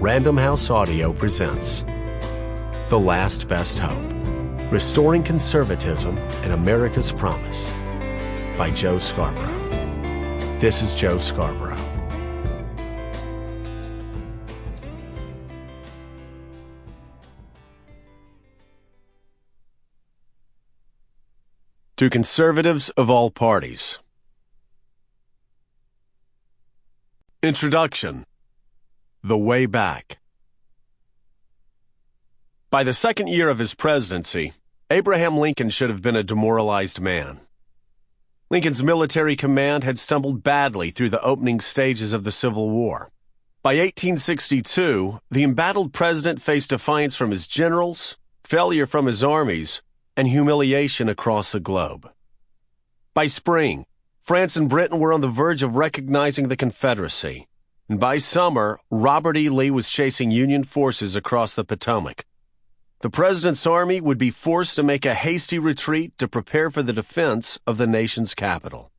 Random House Audio presents The Last Best Hope, Restoring Conservatism and America's Promise by Joe Scarborough. This is Joe Scarborough. To conservatives of all parties. Introduction. The Way Back. By the second year of his presidency, Abraham Lincoln should have been a demoralized man. Lincoln's military command had stumbled badly through the opening stages of the Civil War. By 1862, the embattled president faced defiance from his generals, failure from his armies, and humiliation across the globe. By spring, France and Britain were on the verge of recognizing the Confederacy, and by summer, Robert E. Lee was chasing Union forces across the Potomac. The president's army would be forced to make a hasty retreat to prepare for the defense of the nation's capital.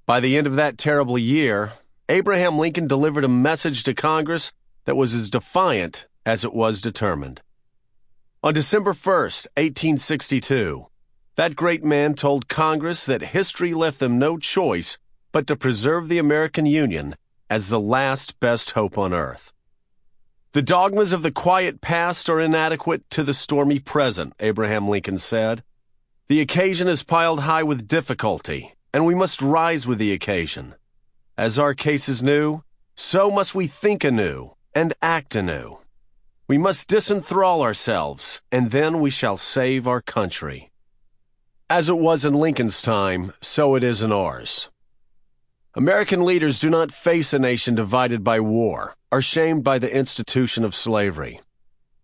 By the end of that terrible year, Abraham Lincoln delivered a message to Congress that was as defiant as it was determined. On December 1st, 1862, that great man told Congress that history left them no choice but to preserve the American Union as the last best hope on earth. The dogmas of the quiet past are inadequate to the stormy present, Abraham Lincoln said. The occasion is piled high with difficulty, and we must rise with the occasion. As our case is new, so must we think anew and act anew. We must disenthrall ourselves, and then we shall save our country. As it was in Lincoln's time, so it is in ours. American leaders do not face a nation divided by war, or shamed by the institution of slavery.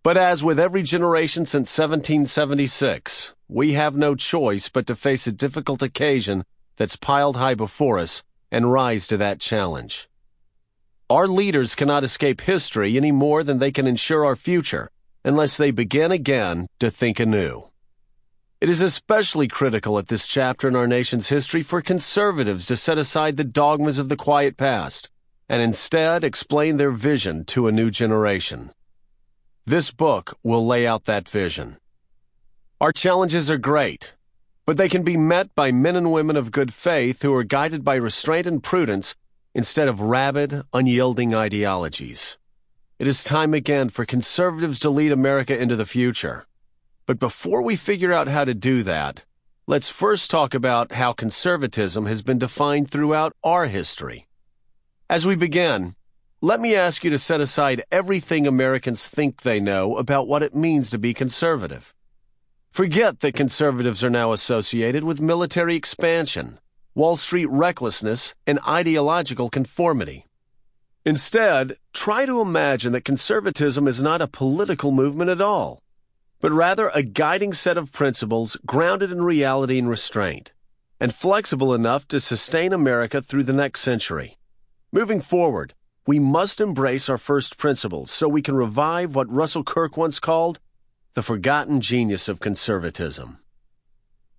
But as with every generation since 1776, we have no choice but to face a difficult occasion that's piled high before us and rise to that challenge. Our leaders cannot escape history any more than they can ensure our future unless they begin again to think anew. It is especially critical at this chapter in our nation's history for conservatives to set aside the dogmas of the quiet past and instead explain their vision to a new generation. This book will lay out that vision. Our challenges are great, but they can be met by men and women of good faith who are guided by restraint and prudence instead of rabid, unyielding ideologies. It is time again for conservatives to lead America into the future. But before we figure out how to do that, let's first talk about how conservatism has been defined throughout our history. As we begin, let me ask you to set aside everything Americans think they know about what it means to be conservative. Forget that conservatives are now associated with military expansion, Wall Street recklessness, and ideological conformity. Instead, try to imagine that conservatism is not a political movement at all, but rather a guiding set of principles grounded in reality and restraint, and flexible enough to sustain America through the next century. Moving forward, we must embrace our first principles so we can revive what Russell Kirk once called the forgotten genius of conservatism.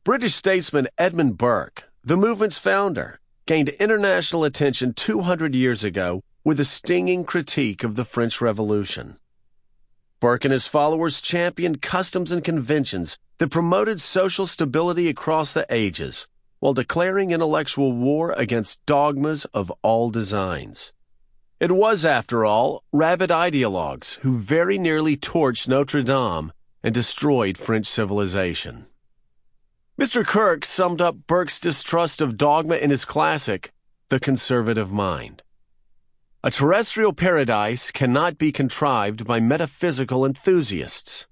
British statesman Edmund Burke, the movement's founder, gained international attention 200 years ago with a stinging critique of the French Revolution. Burke and his followers championed customs and conventions that promoted social stability across the ages, while declaring intellectual war against dogmas of all designs. It was, after all, rabid ideologues who very nearly torched Notre Dame and destroyed French civilization. Mr. Kirk summed up Burke's distrust of dogma in his classic, The Conservative Mind. A terrestrial paradise cannot be contrived by metaphysical enthusiasts,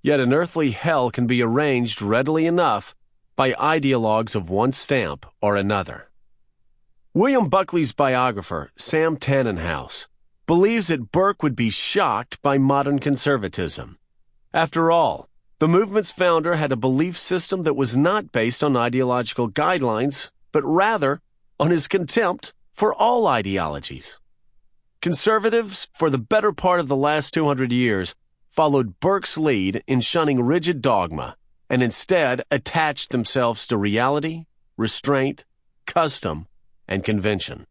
yet an earthly hell can be arranged readily enough by ideologues of one stamp or another. William Buckley's biographer, Sam Tannenhouse, believes that Burke would be shocked by modern conservatism. After all, the movement's founder had a belief system that was not based on ideological guidelines, but rather on his contempt for all ideologies. Conservatives, for the better part of the last 200 years, followed Burke's lead in shunning rigid dogma and instead attached themselves to reality, restraint, custom, and convention.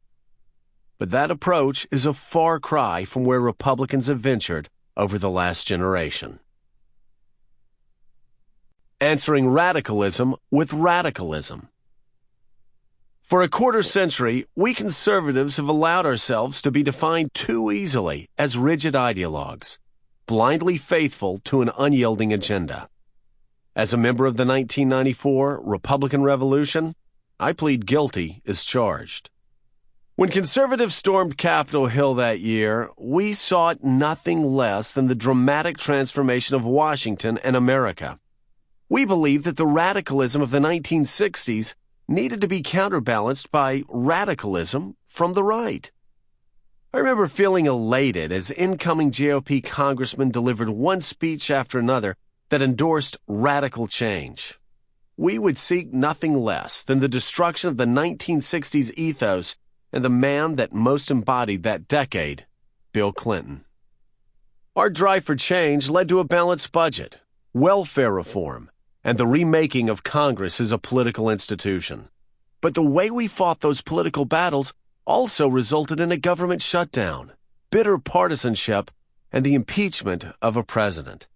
But that approach is a far cry from where Republicans have ventured over the last generation. Answering radicalism with radicalism. For a quarter century, we conservatives have allowed ourselves to be defined too easily as rigid ideologues, blindly faithful to an unyielding agenda. As a member of the 1994 Republican Revolution, I plead guilty as charged. When conservatives stormed Capitol Hill that year, we sought nothing less than the dramatic transformation of Washington and America. We believed that the radicalism of the 1960s needed to be counterbalanced by radicalism from the right. I remember feeling elated as incoming GOP congressmen delivered one speech after another that endorsed radical change. We would seek nothing less than the destruction of the 1960s ethos and the man that most embodied that decade, Bill Clinton. Our drive for change led to a balanced budget, welfare reform, and the remaking of Congress as a political institution. But the way we fought those political battles also resulted in a government shutdown, bitter partisanship, and the impeachment of a president.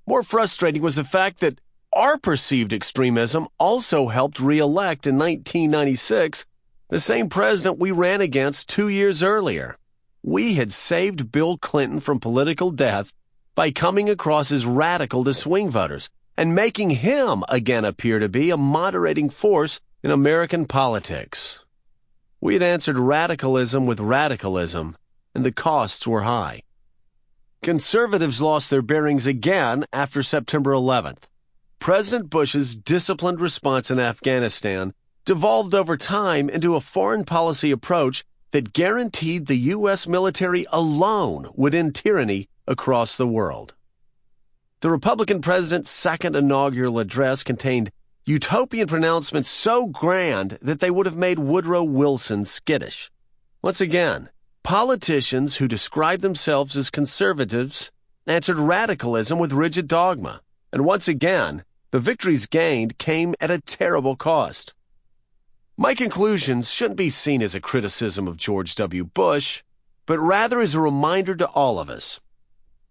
More frustrating was the fact that our perceived extremism also helped re-elect in 1996 the same president we ran against 2 years earlier. We had saved Bill Clinton from political death by coming across as radical to swing voters and making him again appear to be a moderating force in American politics. We had answered radicalism with radicalism, and the costs were high. Conservatives lost their bearings again after September 11th. President Bush's disciplined response in Afghanistan devolved over time into a foreign policy approach that guaranteed the U.S. military alone would end tyranny across the world. The Republican president's second inaugural address contained utopian pronouncements so grand that they would have made Woodrow Wilson skittish. Once again, politicians who described themselves as conservatives answered radicalism with rigid dogma. And once again, the victories gained came at a terrible cost. My conclusions shouldn't be seen as a criticism of George W. Bush, but rather as a reminder to all of us.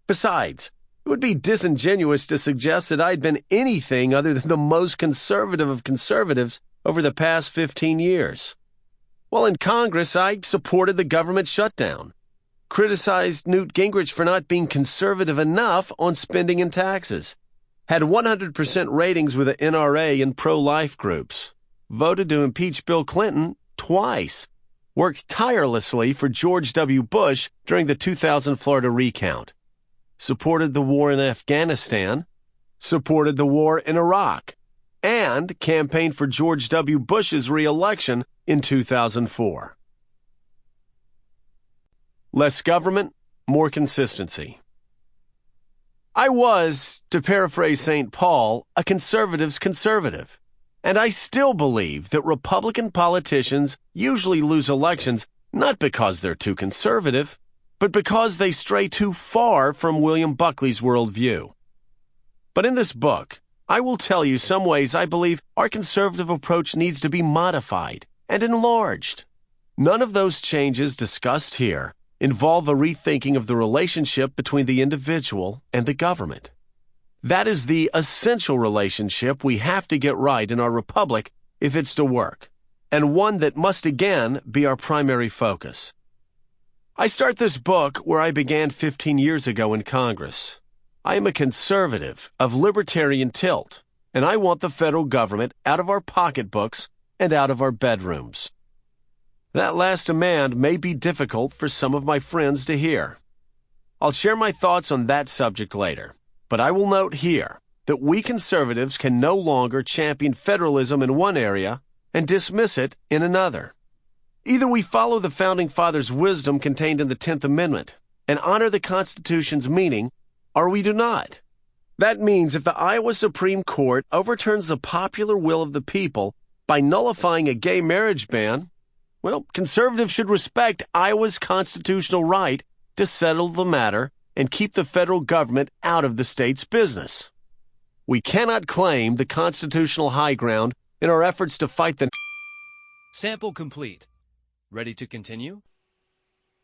Besides, it would be disingenuous to suggest that I'd been anything other than the most conservative of conservatives over the past 15 years. While in Congress, I supported the government shutdown, criticized Newt Gingrich for not being conservative enough on spending and taxes, had 100% ratings with the NRA and pro-life groups, voted to impeach Bill Clinton twice, worked tirelessly for George W. Bush during the 2000 Florida recount, supported the war in Afghanistan, supported the war in Iraq, and campaigned for George W. Bush's re-election in 2004. Less government, more consistency. I was, to paraphrase St. Paul, a conservative's conservative, and I still believe that Republican politicians usually lose elections not because they're too conservative, but because they stray too far from William Buckley's worldview. But in this book, I will tell you some ways I believe our conservative approach needs to be modified and enlarged. None of those changes discussed here involve a rethinking of the relationship between the individual and the government. That is the essential relationship we have to get right in our republic if it's to work, and one that must again be our primary focus. I start this book where I began 15 years ago in Congress. I am a conservative of libertarian tilt, and I want the federal government out of our pocketbooks and out of our bedrooms. That last demand may be difficult for some of my friends to hear. I'll share my thoughts on that subject later, but I will note here that we conservatives can no longer champion federalism in one area and dismiss it in another. Either we follow the Founding Fathers' wisdom contained in the 10th Amendment and honor the Constitution's meaning, or we do not. That means if the Iowa Supreme Court overturns the popular will of the people by nullifying a gay marriage ban, well, conservatives should respect Iowa's constitutional right to settle the matter and keep the federal government out of the state's business. We cannot claim the constitutional high ground in our efforts to fight the... Sample complete. Ready to continue?